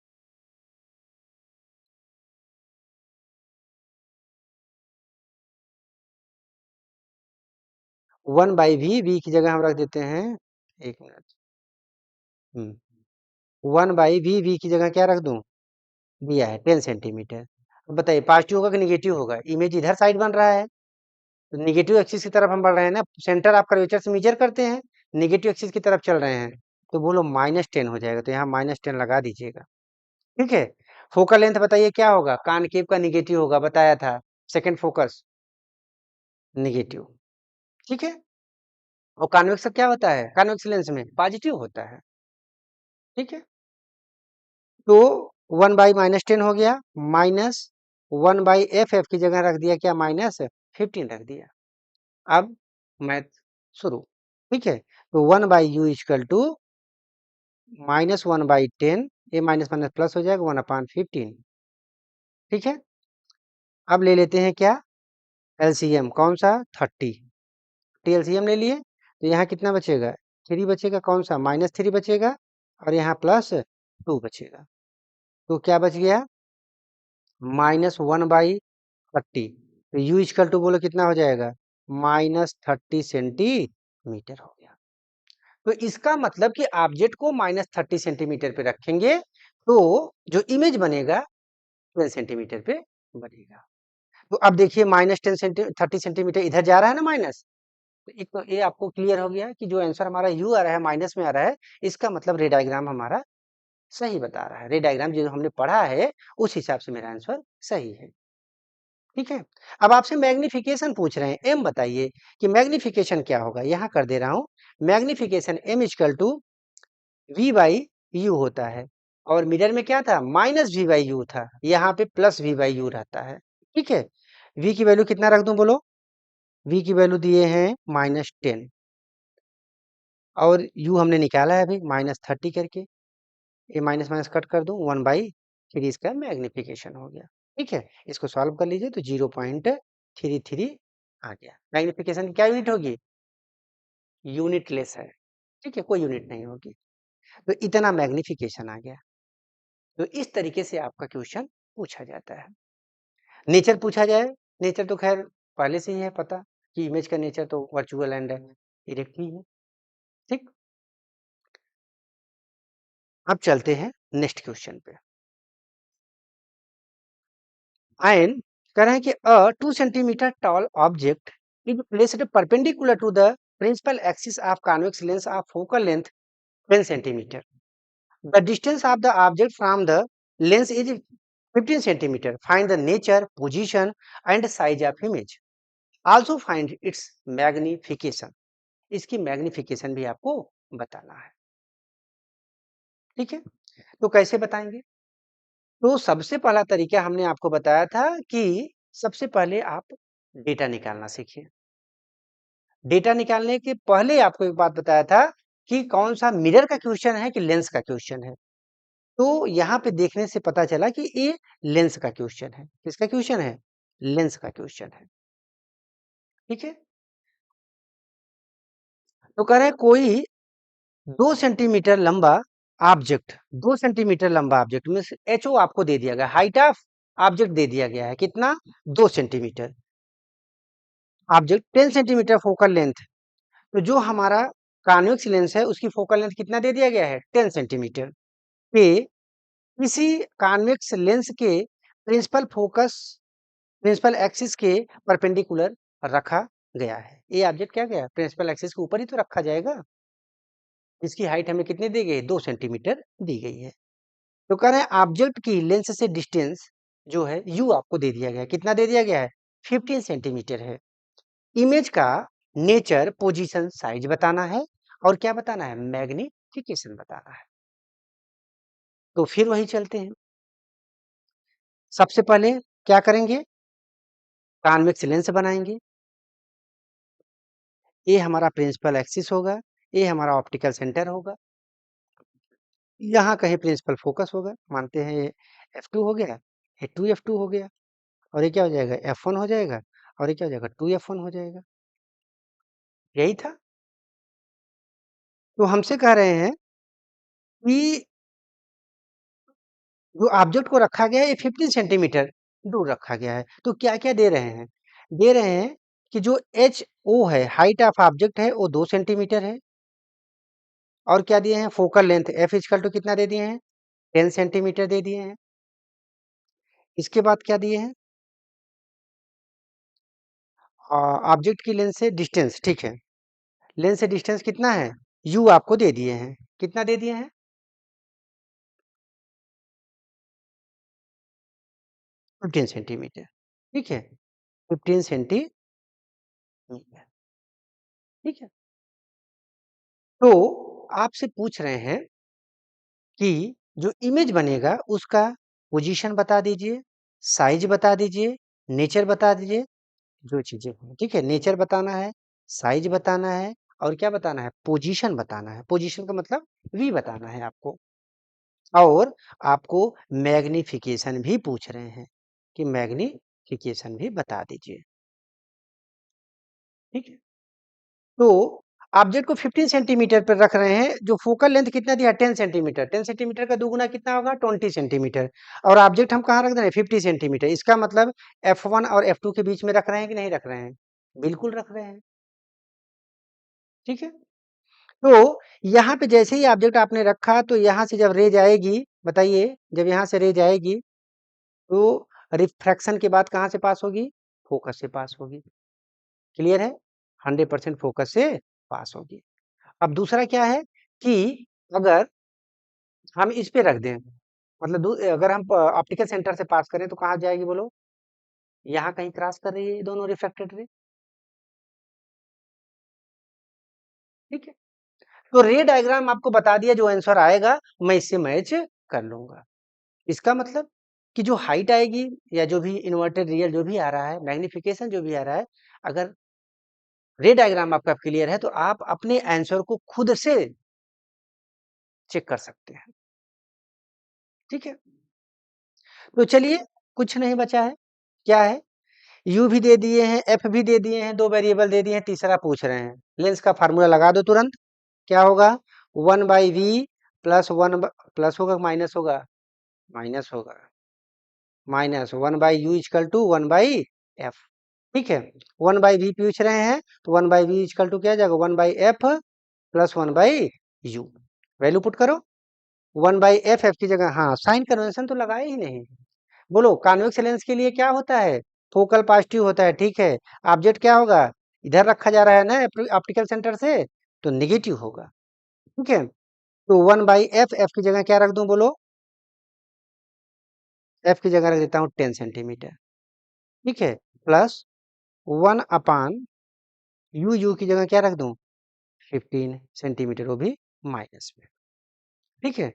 1/v, v की जगह हम रख देते हैं, एक मिनट। 1/v, v की जगह क्या रख दूं? दिया है 10 सेंटीमीटर। अब बताइए पॉजिटिव होगा कि निगेटिव होगा? इमेज इधर साइड बन रहा है, तो निगेटिव एक्सिस की तरफ हम बढ़ रहे हैं ना। सेंटर आप कर्वेचर से मेजर करते हैं, निगेटिव एक्सिस की तरफ चल रहे हैं, तो बोलो -10 हो जाएगा, तो यहाँ -10 लगा दीजिएगा। ठीक है, फोकल लेंथ बताइए क्या होगा? कॉनकेव का निगेटिव होगा, बताया था। Second focus negative. ठीक है, और कॉन्वेक्स का क्या होता है? कॉन्वेक्स लेंस में पॉजिटिव होता है। ठीक है, तो 1/-10 हो गया, माइनस 1/f की जगह रख दिया क्या? -15 रख दिया। अब मैथ शुरू। ठीक है, तो 1/u इक्वल टू -1/10, ये माइनस माइनस प्लस हो जाएगा 1/15। ठीक है, अब ले लेते हैं क्या? एलसीएम। कौन सा? 30। एलसीएम ले लिए, तो यहाँ कितना बचेगा? 3 बचेगा। कौन सा? -3 बचेगा, और यहाँ +3 2 बचेगा। तो क्या बच गया? -1/30। तो u इक्वल टू बोलो कितना हो जाएगा? -30 सेंटीमीटर हो गया। तो इसका मतलब कि ऑब्जेक्ट को -30 सेंटीमीटर पे रखेंगे तो जो इमेज बनेगा 12 सेंटीमीटर पे बनेगा। तो अब देखिए -30 सेंटीमीटर इधर जा रहा है ना माइनस, तो एक तो ये आपको क्लियर हो गया कि जो आंसर हमारा u आ रहा है माइनस में आ रहा है, इसका मतलब रे डायग्राम हमारा सही बता रहा है। रे डायग्राम जो हमने पढ़ा है उस हिसाब से मेरा आंसर सही है। ठीक है। अब आपसे मैग्निफिकेशन पूछ रहे हैं। m बताइए कि मैग्निफिकेशन क्या होगा। यहाँ कर दे रहा हूं। Magnification m equal to v by u होता है और मिरर में क्या था? माइनस v बाई यू था, यहाँ पे प्लस v बाई यू रहता है। ठीक है। v की वैल्यू कितना रख दूं बोलो? v की वैल्यू दिए हैं -10 और u हमने निकाला है अभी -30 करके। ये माइनस माइनस कट कर दूं, 1/3 इसका मैग्निफिकेशन हो गया। ठीक है। इसको सॉल्व कर लीजिए तो 0.33 आ गया। मैग्निफिकेशन की क्या यूनिट होगी? यूनिट लेस है। ठीक है, कोई यूनिट नहीं होगी। तो इतना मैग्निफिकेशन आ गया। तो इस तरीके से आपका क्वेश्चन पूछा जाता है। नेचर पूछा जाए, नेचर तो खैर पहले से ही है पता कि इमेज का नेचर तो वर्चुअल एंड इरेक्ट ही है। ठीक। अब चलते हैं नेक्स्ट क्वेश्चन पे। आयन कह रहे हैं कि a 2 centimetre tall object is placed perpendicular to the principal axis of convex lens of focal length 10 centimetre. The distance of the object from the lens is 15 centimetre. Find the nature, position and size of image. Also find its magnification. इसकी magnification भी आपको बताना है। ठीक है। तो कैसे बताएंगे? तो सबसे पहला तरीका हमने आपको बताया था कि सबसे पहले आप डेटा निकालना सीखिए। डेटा निकालने के पहले आपको एक बात बताया था कि कौन सा मिरर का क्वेश्चन है कि लेंस का क्वेश्चन है। तो यहाँ पे देखने से पता चला कि ये लेंस का क्वेश्चन है। किसका क्वेश्चन है? लेंस का क्वेश्चन है। ठीक है। तो कह रहे हैं कोई 2 सेंटीमीटर लंबा ऑब्जेक्ट, 2 सेंटीमीटर लंबा ऑब्जेक्ट में HO आपको दे दिया गया, हाइट ऑफ ऑब्जेक्ट दे दिया गया है कितना? 2 centimetre. Object 10 centimetre focal length. तो जो हमारा कॉन्वेक्स लेंस है उसकी फोकल लेंथ कितना दे दिया गया है? 10 सेंटीमीटर। पे किसी कॉन्वेक्स लेंस के प्रिंसिपल फोकस, प्रिंसिपल एक्सिस के परपेंडिकुलर रखा गया है। ये ऑब्जेक्ट क्या गया? प्रिंसिपल एक्सिस के ऊपर ही तो रखा जाएगा। इसकी हाइट हमें कितनी दी गई? 2 सेंटीमीटर दी गई है। तो कह रहे हैं ऑब्जेक्ट की लेंस से डिस्टेंस जो है u आपको दे दिया गया है। कितना दे दिया गया है? 15 सेंटीमीटर है। इमेज का नेचर, पोजीशन, साइज बताना है और क्या बताना है? मैग्निफिकेशन बताना है। तो फिर वही चलते हैं। सबसे पहले क्या करेंगे? कॉन्वेक्स लेंस बनाएंगे। ये हमारा प्रिंसिपल एक्सिस होगा, ये हमारा ऑप्टिकल सेंटर होगा, यहाँ कहीं प्रिंसिपल फोकस होगा। मानते हैं ये f2 हो गया, ये 2f2 हो गया और ये क्या हो जाएगा? f1 हो जाएगा और ये क्या हो जाएगा? 2f1 हो जाएगा। यही था। तो हमसे कह रहे हैं कि जो ऑब्जेक्ट को रखा गया है ये 15 सेंटीमीटर दूर रखा गया है। तो क्या-क्या दे रहे हैं? दे रहे हैं कि जो HO है, हाइट ऑफ ऑब्जेक्ट है वो 2 सेंटीमीटर है और क्या दिए हैं? Focal length f equal to कितना दे दिए हैं? 10 सेंटीमीटर दे दिए हैं। इसके बाद क्या दिए हैं? ऑब्जेक्ट की लेंस से डिस्टेंस, ठीक है। लेंस से डिस्टेंस कितना है? u आपको दे दिए हैं। कितना दे दिए हैं? 15 सेंटीमीटर। ठीक है। 15 सेंटीमीटर। ठीक है। तो आपसे पूछ रहे हैं कि जो इमेज बनेगा उसका पोजीशन बता दीजिए, साइज बता दीजिए, नेचर बता दीजिए। जो चीजें हैं, ठीक है। नेचर बताना है, साइज बताना है और क्या बताना है? पोजीशन बताना है। पोजीशन का मतलब v बताना है आपको। और आपको मैग्निफिकेशन भी पूछ रहे हैं कि मैग्निफिकेशन भी बता दीजिए। ठीक है। तो ऑब्जेक्ट को 15 सेंटीमीटर पर रख रहे हैं, जो फोकल लेंथ कितना दिया 10 सेंटीमीटर, 10 सेंटीमीटर का दुगुना कितना होगा 20 सेंटीमीटर, और ऑब्जेक्ट हम कहाँ रख रहे हैं 50 सेंटीमीटर। इसका मतलब F1 और F2 के बीच में रख रहे हैं कि नहीं रख रहे हैं? बिल्कुल रख रहे हैं। ठीक है, तो यहाँ पे जैसे ही ऑब्जेक्ट आपने रखा तो यहाँ से जब रे जाएगी, बताइए, जब यहाँ से रे जाएगी तो रिफ्रैक्शन के बाद कहाँ से पास होगी? फोकस से पास होगी। क्लियर है? 100% फोकस से पास होगी। अब दूसरा क्या है कि अगर हम इस पे रख दें, मतलब अगर हम ऑप्टिकल सेंटर से पास करें तो कहाँ जाएगी बोलो? यहाँ कहीं क्रॉस कर रही है ये दोनों रिफ्रैक्टेड रे। ठीक है, तो रे डायग्राम आपको बता दिया, जो आंसर आएगा मैं इससे मैच कर लूंगा। इसका मतलब कि जो हाइट आएगी या जो भी इन्वर्टेड रियल जो भी आ रहा है, मैग्निफिकेशन जो भी आ रहा है, अगर रे डायग्राम आपका क्लियर है तो आप अपने आंसर को खुद से चेक कर सकते हैं। ठीक है, तो चलिए, कुछ नहीं बचा है। क्या है? यू भी दे दिए हैं, एफ भी दे दिए हैं, दो वेरिएबल दे दिए हैं, तीसरा पूछ रहे हैं। लेंस का फार्मूला लगा दो तुरंत। क्या होगा? 1/v प्लस 1 प्लस होगा माइनस होगा? माइनस होगा। Minus 1/u equal to 1/f। ठीक है, 1/v पूछ रहे हैं तो 1/v इक्वल टू क्या जाएगा? 1/f plus 1/u। Value put करो। 1/f, f की जगह, हाँ साइन कन्वेंशन तो लगाए ही नहीं। बोलो, कॉन्वेक्स लेंस के लिए क्या होता है? फोकल पॉजिटिव होता है। ठीक है, ऑब्जेक्ट क्या होगा? इधर रखा जा रहा है ना ऑप्टिकल सेंटर से, तो निगेटिव होगा। ठीक है, तो 1/f, f की जगह क्या रख दूं बोलो? f की जगह रख देता हूँ 10 सेंटीमीटर। ठीक है, प्लस 1/, यू की जगह क्या रख दूं? 15 सेंटीमीटर, वो भी माइनस में। ठीक है,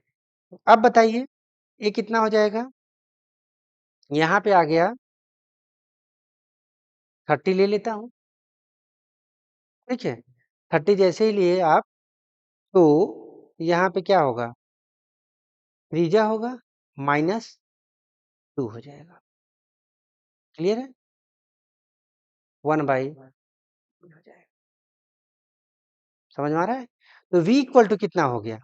अब बताइए ये कितना हो जाएगा? यहाँ पे आ गया 30 ले लेता हूँ। ठीक है, 30 जैसे ही लिए आप, तो यहाँ पे क्या होगा? त्रिज्या होगा -2 हो जाएगा। क्लियर है? 1/, हो जाएगा। समझ में आ रहा है? तो v इक्वल टू कितना हो गया?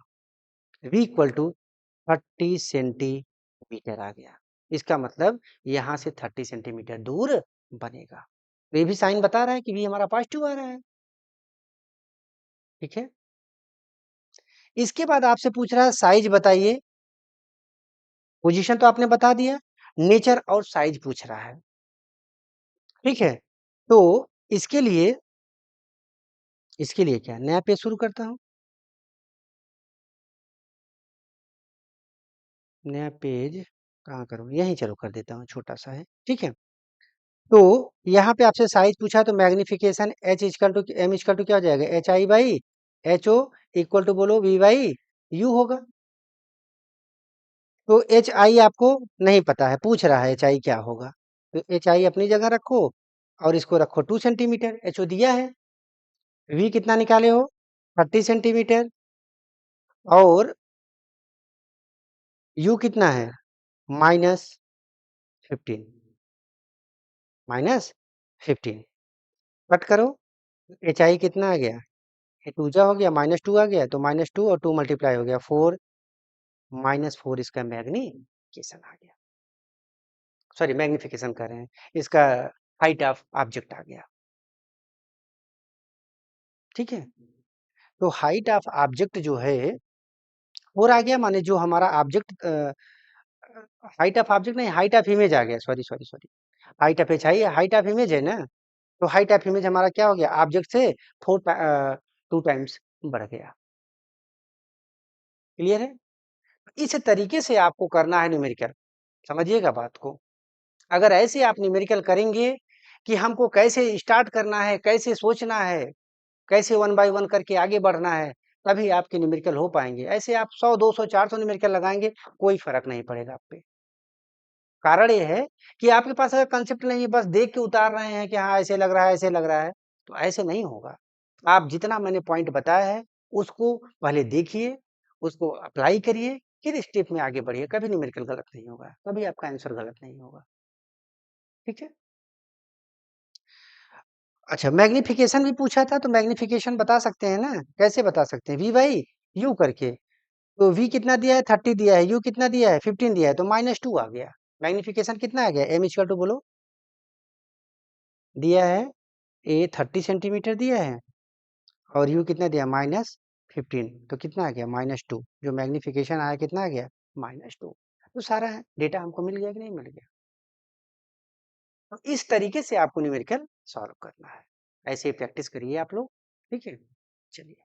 v इक्वल टू 30 सेंटीमीटर आ गया। इसका मतलब यहाँ से 30 सेंटीमीटर दूर बनेगा। तो ये भी साइन बता रहा है कि v हमारा पॉजिटिव आ रहा है। ठीक है, इसके बाद आपसे पूछ रहा है साइज बताइए। पोजीशन तो आपने बता दिया, नेचर और साइज पूछ रहा है। ठीक है, तो इसके लिए क्या नया पेज शुरू करता हूं। नया पेज कहाँ करूँ? यहीं चलो कर देता हूँ, छोटा सा है। ठीक है, तो यहाँ पे आपसे साइज पूछा तो magnification h equal to m equal to क्या हो जाएगा? HI/HO इक्वल टू बोलो V/U होगा। तो HI आपको नहीं पता है, पूछ रहा है HI क्या होगा, तो HI अपनी जगह रखो और इसको रखो 2 सेंटीमीटर। HO दिया है। V कितना निकाले हो? 30 सेंटीमीटर। और U कितना है? -15। -15 कट करो। HI कितना आ गया? ये 2 जा हो गया, -2 आ गया, तो -2 और 2 मल्टीप्लाई हो गया 4, -4 इसका मैग्निफिकेशन आ गया। सॉरी, मैग्निफिकेशन कर रहे हैं, इसका हाइट ऑफ ऑब्जेक्ट आ गया। ठीक है, तो हाइट ऑफ ऑब्जेक्ट जो है और आ गया, माने जो हमारा ऑब्जेक्ट, हाइट ऑफ ऑब्जेक्ट नहीं, हाइट ऑफ इमेज आ गया। Sorry sorry sorry, height of H I, height of image है ना, तो हाइट ऑफ इमेज हमारा क्या हो गया? ऑब्जेक्ट से 2 टाइम्स बढ़ गया। क्लियर है? इस तरीके से आपको करना है न्यूमेरिकल। समझिएगा बात को। अगर ऐसे आप न्यूमेरिकल करेंगे कि हमको कैसे स्टार्ट करना है, कैसे सोचना है, कैसे 1 बाय 1 करके आगे बढ़ना है, तभी आपके न्यूमेरिकल हो पाएंगे। ऐसे आप 100 200 400 न्यूमेरिकल लगाएंगे, कोई फर्क नहीं पड़ेगा आप पे। कारण ये है कि आपके पास अगर कंसेप्ट नहीं है, बस देख के उतार रहे हैं कि हाँ ऐसे लग रहा है, ऐसे लग रहा है, तो ऐसे नहीं होगा। आप जितना मैंने पॉइंट बताया है उसको पहले देखिए, उसको अप्लाई करिए, फिर स्टेप में आगे बढ़िए। कभी न्यूमेरिकल गलत नहीं होगा, कभी आपका आंसर गलत नहीं होगा। ठीक है, अच्छा मैग्नीफिकेशन भी पूछा था, तो मैग्नीफिकेशन बता सकते हैं ना? कैसे बता सकते हैं? V बाई U करके। तो V कितना दिया है? 30 दिया है, U कितना दिया है? 15 दिया है, तो -2 आ गया। मैग्नीफिकेशन कितना आ गया? M इक्वल टू बोलो? दिया है, A 30 सेंटीमीटर दिया है और U कितना दिया? -15, तो कितना आ गया? -2। जो मैग्नीफिकेशन आया कितना आ गया? -2। तो सारा डेटा हमको मिल गया कि नहीं मिल गया? तो इस तरीके से आपको न्यूमेरिकल सॉल्व करना है। ऐसे ही प्रैक्टिस करिए आप लोग, ठीक है? चलिए।